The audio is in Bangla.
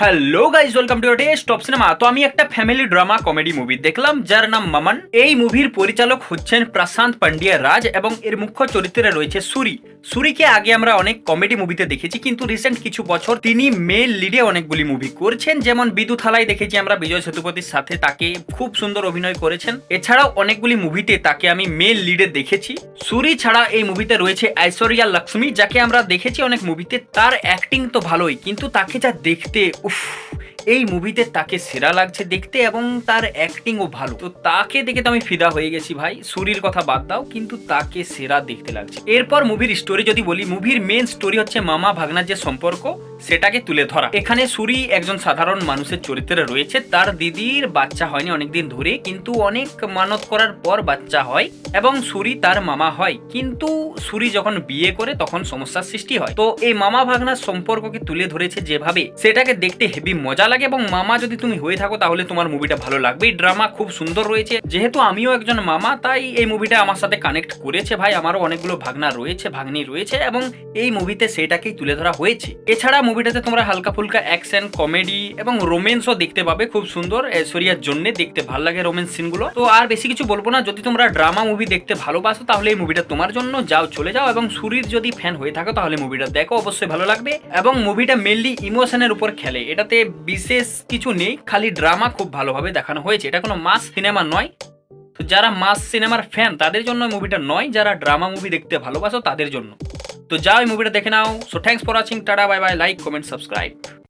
Hello guys, welcome to top cinema. তো আমি একটা ফ্যামিলি ড্রামা কমেডি মুভি দেখলাম যার নাম মামান। এই মুভির পরিচালক হচ্ছেন প্রশান্ত পান্ডিয়া রাজ এবং এর মুখ্য চরিত্রে রয়েছে সুরি। সুরিকে আগে আমরা অনেক কমেডি মুভিতে দেখেছি, কিন্তু রিসেন্ট কিছু বছর তিনি মেল লিডে অনেকগুলি মুভি করছেন। যেমন বিদুথালাই দেখেছি আমরা বিজয় সেতুপতির সাথে, তাকে খুব সুন্দর অভিনয় করেছেন। এছাড়াও অনেকগুলি মুভিতে তাকে আমি মেল লিডে দেখেছি। সুরি ছাড়া এই মুভিতে রয়েছে ঐশ্বরিয়া লক্ষ্মী, যাকে আমরা দেখেছি অনেক মুভিতে। তার অ্যাক্টিং তো ভালোই, কিন্তু তাকে যা দেখতে এই মুভিতে তাকে সেরা লাগছে দেখতে এবং তার অ্যাক্টিংও ভালো। তো তাকে দেখে তো আমি ফিদা হয়ে গেছি ভাই। সুরির কথা বাদ দাও, কিন্তু তাকে সেরা দেখতে লাগছে। এরপর মুভির স্টোরি যদি বলি, মুভির মেন স্টোরি হচ্ছে মামা ভাগনার যে সম্পর্ক সেটাকে তুলে ধরা। এখানে সুরি একজন সাধারণ মানুষের চরিত্রে রয়েছে। তার দিদির বাচ্চা হয়নি অনেকদিন ধরে, কিন্তু অনেক মানত করার পর বাচ্চা হয় এবং সুরি তার মামা হয়। কিন্তু সুরি যখন বিয়ে করে তখন সমস্যার সৃষ্টি হয়। তো এই মামা ভাগনার সম্পর্ককে তুলে ধরেছে যেভাবে, সেটাকে দেখতে হেভি মজা লাগে। এবং মামা যদি তুমি হয়ে থাকো তাহলে তোমার মুভিটা ভালো লাগবে। এই ড্রামা খুব সুন্দর রয়েছে। যেহেতু আমিও একজন মামা, তাই এই মুভিটা আমার সাথে কানেক্ট করেছে ভাই। আমারও অনেকগুলো ভাগনা রয়েছে, ভাগ্নি রয়েছে, এবং এই মুভিতে সেটাকেই তুলে ধরা হয়েছে। এছাড়া মুভিটাতে তোমরা হালকা ফুলকা অ্যাকশন, কমেডি এবং রোমেন্সও দেখতে পাবে। খুব সুন্দর, ঐশ্বরিয়ার জন্য দেখতে ভালো লাগে রোমেন্স সিনগুলো। তো আর বেশি কিছু বলবো না। যদি তোমরা ড্রামা মুভি দেখতে ভালোবাসো তাহলে এই মুভিটা তোমার জন্য। যাও, চলে যাও। এবং সুরির যদি ফ্যান হয়ে থাকো তাহলে মুভিটা দেখো, অবশ্যই ভালো লাগবে। এবং মুভিটা মেনলি ইমোশনের উপর খেলে। এটাতে বিশেষ কিছু নেই, খালি ড্রামা খুব ভালোভাবে দেখানো হয়েছে। এটা কোনো মাস সিনেমা নয়। তো যারা মাস সিনেমার ফ্যান তাদের জন্য মুভিটা নয়, যারা ড্রামা মুভি দেখতে ভালোবাসো তাদের জন্য। তো যাও, এই মুভিটা দেখে নাও। So thanks for watching, tata, bye bye, like, comment, subscribe.